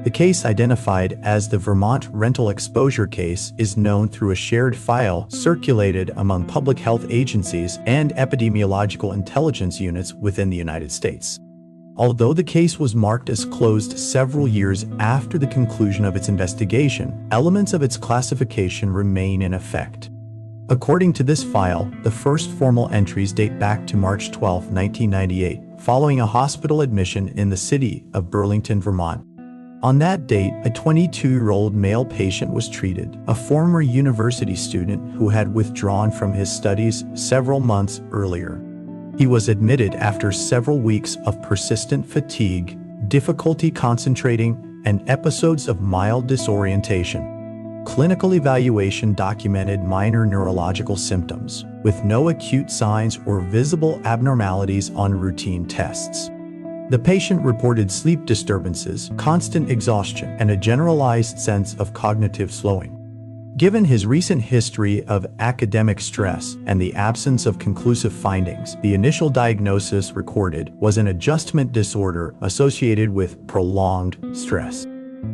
The case, identified as the Vermont rental exposure case, is known through a shared file circulated among public health agencies and epidemiological intelligence units within the United States. Although the case was marked as closed several years after the conclusion of its investigation, elements of its classification remain in effect. According to this file, the first formal entries date back to March 12, 1998, following a hospital admission in the city of Burlington, Vermont. On that date, a 22-year-old male patient was treated, a former university student who had withdrawn from his studies several months earlier. He was admitted after several weeks of persistent fatigue, difficulty concentrating, and episodes of mild disorientation. Clinical evaluation documented minor neurological symptoms, with no acute signs or visible abnormalities on routine tests. The patient reported sleep disturbances, constant exhaustion, and a generalized sense of cognitive slowing. Given his recent history of academic stress and the absence of conclusive findings, the initial diagnosis recorded was an adjustment disorder associated with prolonged stress.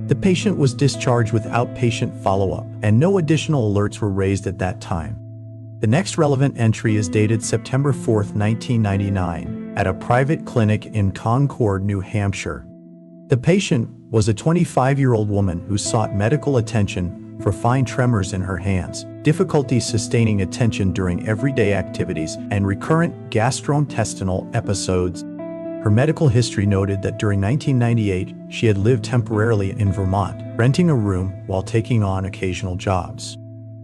The patient was discharged with outpatient follow-up, and no additional alerts were raised at that time. The next relevant entry is dated September 4, 1999, at a private clinic in Concord, New Hampshire. The patient was a 25-year-old woman who sought medical attention for fine tremors in her hands, difficulty sustaining attention during everyday activities, and recurrent gastrointestinal episodes. Her medical history noted that during 1998, she had lived temporarily in Vermont, renting a room while taking on occasional jobs.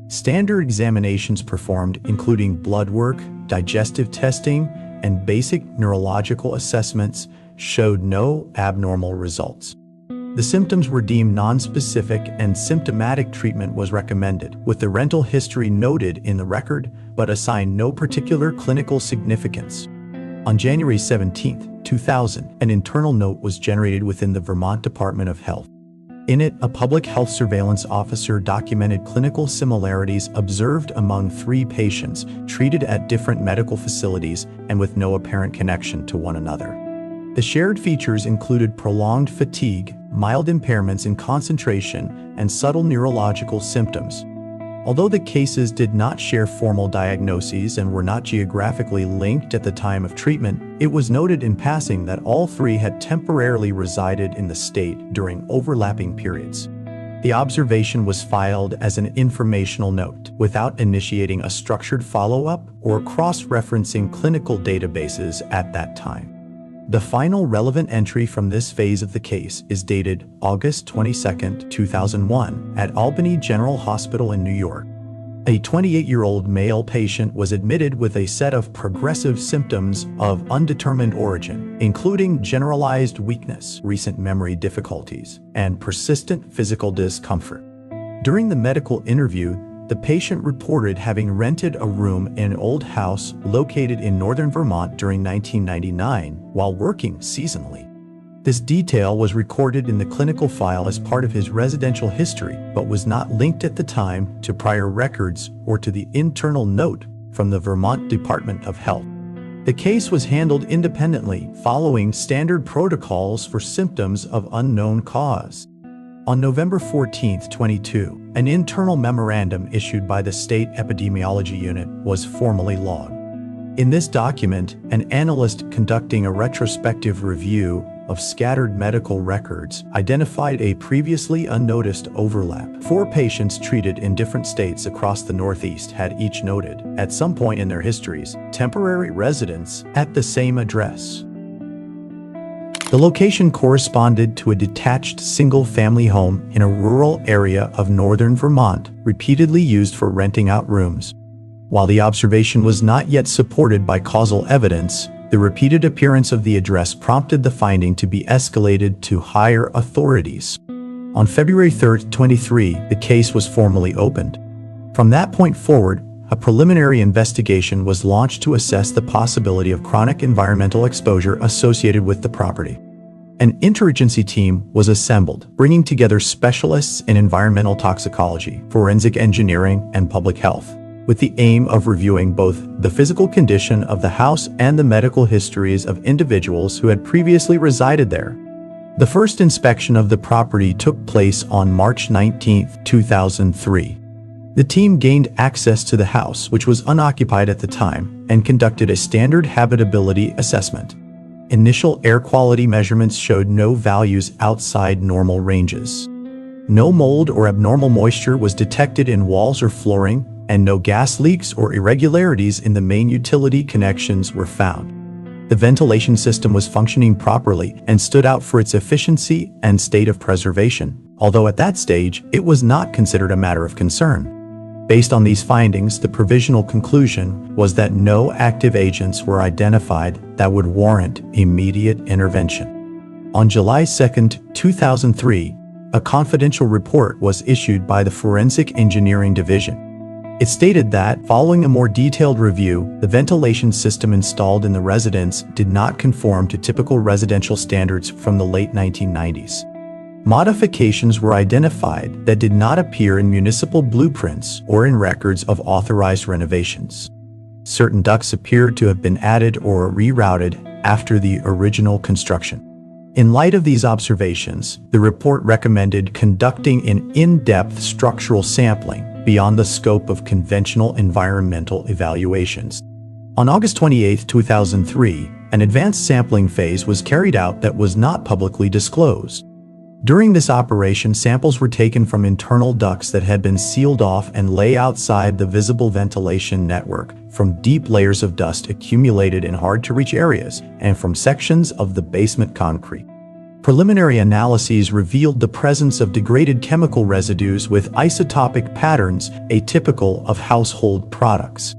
Standard examinations performed, including blood work, digestive testing, and basic neurological assessments, showed no abnormal results. The symptoms were deemed nonspecific and symptomatic treatment was recommended, with the rental history noted in the record, but assigned no particular clinical significance. On January 17, 2000, an internal note was generated within the Vermont Department of Health. In it, a public health surveillance officer documented clinical similarities observed among 3 patients treated at different medical facilities and with no apparent connection to one another. The shared features included prolonged fatigue, mild impairments in concentration, and subtle neurological symptoms. Although the cases did not share formal diagnoses and were not geographically linked at the time of treatment, it was noted in passing that all 3 had temporarily resided in the state during overlapping periods. The observation was filed as an informational note, without initiating a structured follow-up or cross-referencing clinical databases at that time. The final relevant entry from this phase of the case is dated August 22, 2001, at Albany General Hospital in New York. A 28-year-old male patient was admitted with a set of progressive symptoms of undetermined origin, including generalized weakness, recent memory difficulties, and persistent physical discomfort. During the medical interview, the patient reported having rented a room in an old house located in northern Vermont during 1999 while working seasonally. This detail was recorded in the clinical file as part of his residential history, but was not linked at the time to prior records or to the internal note from the Vermont Department of Health. The case was handled independently, following standard protocols for symptoms of unknown cause. On November 14, 2022, an internal memorandum issued by the State Epidemiology Unit was formally logged. In this document, an analyst conducting a retrospective review of scattered medical records identified a previously unnoticed overlap. 4 patients treated in different states across the Northeast had each noted, at some point in their histories, temporary residence at the same address. The location corresponded to a detached single-family home in a rural area of northern Vermont, repeatedly used for renting out rooms. While the observation was not yet supported by causal evidence, the repeated appearance of the address prompted the finding to be escalated to higher authorities. On February 3, 2023, the case was formally opened. From that point forward, a preliminary investigation was launched to assess the possibility of chronic environmental exposure associated with the property. An interagency team was assembled, bringing together specialists in environmental toxicology, forensic engineering, and public health, with the aim of reviewing both the physical condition of the house and the medical histories of individuals who had previously resided there. The first inspection of the property took place on March 19, 2003. The team gained access to the house, which was unoccupied at the time, and conducted a standard habitability assessment. Initial air quality measurements showed no values outside normal ranges. No mold or abnormal moisture was detected in walls or flooring, and no gas leaks or irregularities in the main utility connections were found. The ventilation system was functioning properly and stood out for its efficiency and state of preservation, although at that stage, it was not considered a matter of concern. Based on these findings, the provisional conclusion was that no active agents were identified that would warrant immediate intervention. On July 2, 2003, a confidential report was issued by the Forensic Engineering Division. It stated that, following a more detailed review, the ventilation system installed in the residence did not conform to typical residential standards from the late 1990s. Modifications were identified that did not appear in municipal blueprints or in records of authorized renovations. Certain ducts appeared to have been added or rerouted after the original construction. In light of these observations, the report recommended conducting an in-depth structural sampling beyond the scope of conventional environmental evaluations. On August 28, 2003, an advanced sampling phase was carried out that was not publicly disclosed. During this operation, samples were taken from internal ducts that had been sealed off and lay outside the visible ventilation network, from deep layers of dust accumulated in hard-to-reach areas, and from sections of the basement concrete. Preliminary analyses revealed the presence of degraded chemical residues with isotopic patterns atypical of household products.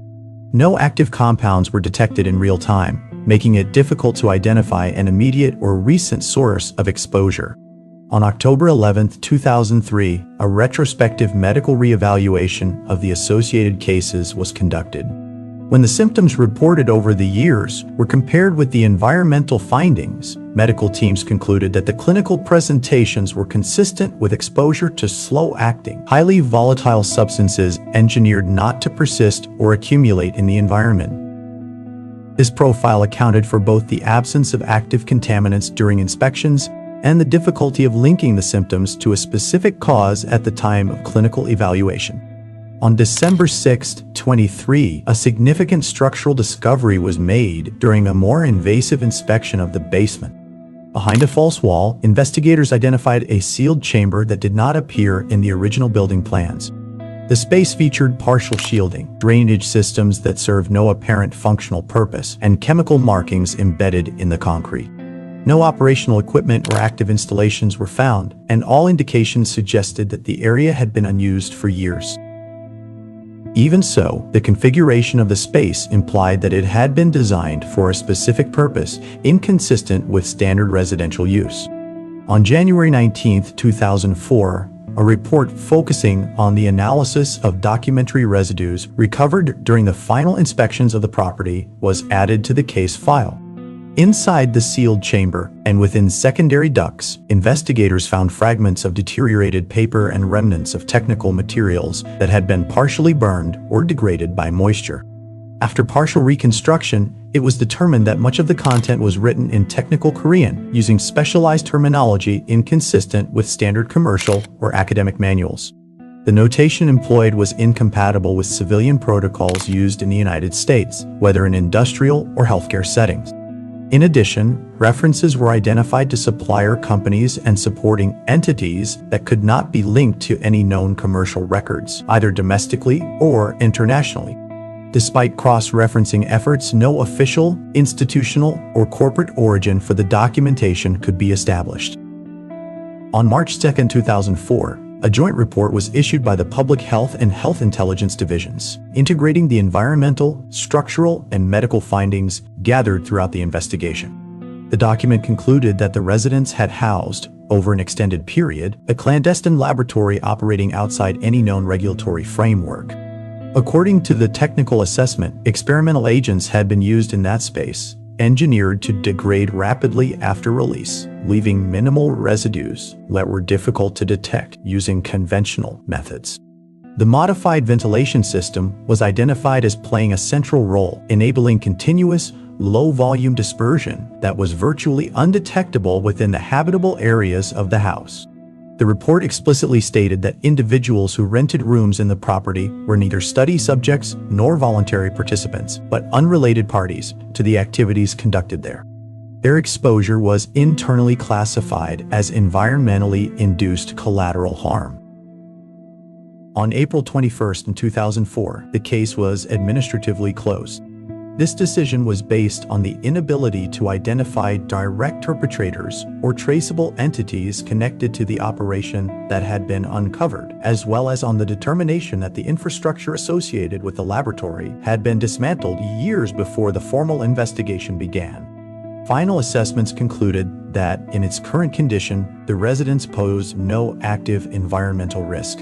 No active compounds were detected in real time, making it difficult to identify an immediate or recent source of exposure. On October 11, 2003, a retrospective medical reevaluation of the associated cases was conducted. When the symptoms reported over the years were compared with the environmental findings, medical teams concluded that the clinical presentations were consistent with exposure to slow-acting, highly volatile substances engineered not to persist or accumulate in the environment. This profile accounted for both the absence of active contaminants during inspections and the difficulty of linking the symptoms to a specific cause at the time of clinical evaluation. On December 6, 2023, a significant structural discovery was made during a more invasive inspection of the basement. Behind a false wall, investigators identified a sealed chamber that did not appear in the original building plans. The space featured partial shielding, drainage systems that served no apparent functional purpose, and chemical markings embedded in the concrete. No operational equipment or active installations were found, and all indications suggested that the area had been unused for years. Even so, the configuration of the space implied that it had been designed for a specific purpose, inconsistent with standard residential use. On January 19, 2004, a report focusing on the analysis of documentary residues recovered during the final inspections of the property was added to the case file. Inside the sealed chamber and within secondary ducts, investigators found fragments of deteriorated paper and remnants of technical materials that had been partially burned or degraded by moisture. After partial reconstruction, it was determined that much of the content was written in technical Korean, using specialized terminology inconsistent with standard commercial or academic manuals. The notation employed was incompatible with civilian protocols used in the United States, whether in industrial or healthcare settings. In addition, references were identified to supplier companies and supporting entities that could not be linked to any known commercial records, either domestically or internationally. Despite cross-referencing efforts, no official, institutional, or corporate origin for the documentation could be established. On March 2, 2004, a joint report was issued by the Public Health and Health Intelligence Divisions, integrating the environmental, structural, and medical findings gathered throughout the investigation. The document concluded that the residents had housed, over an extended period, a clandestine laboratory operating outside any known regulatory framework. According to the technical assessment, experimental agents had been used in that space, engineered to degrade rapidly after release, leaving minimal residues that were difficult to detect using conventional methods. The modified ventilation system was identified as playing a central role, enabling continuous, low-volume dispersion that was virtually undetectable within the habitable areas of the house. The report explicitly stated that individuals who rented rooms in the property were neither study subjects nor voluntary participants, but unrelated parties to the activities conducted there. Their exposure was internally classified as environmentally induced collateral harm. On April 21, 2004, the case was administratively closed. This decision was based on the inability to identify direct perpetrators or traceable entities connected to the operation that had been uncovered, as well as on the determination that the infrastructure associated with the laboratory had been dismantled years before the formal investigation began. Final assessments concluded that, in its current condition, the residence posed no active environmental risk.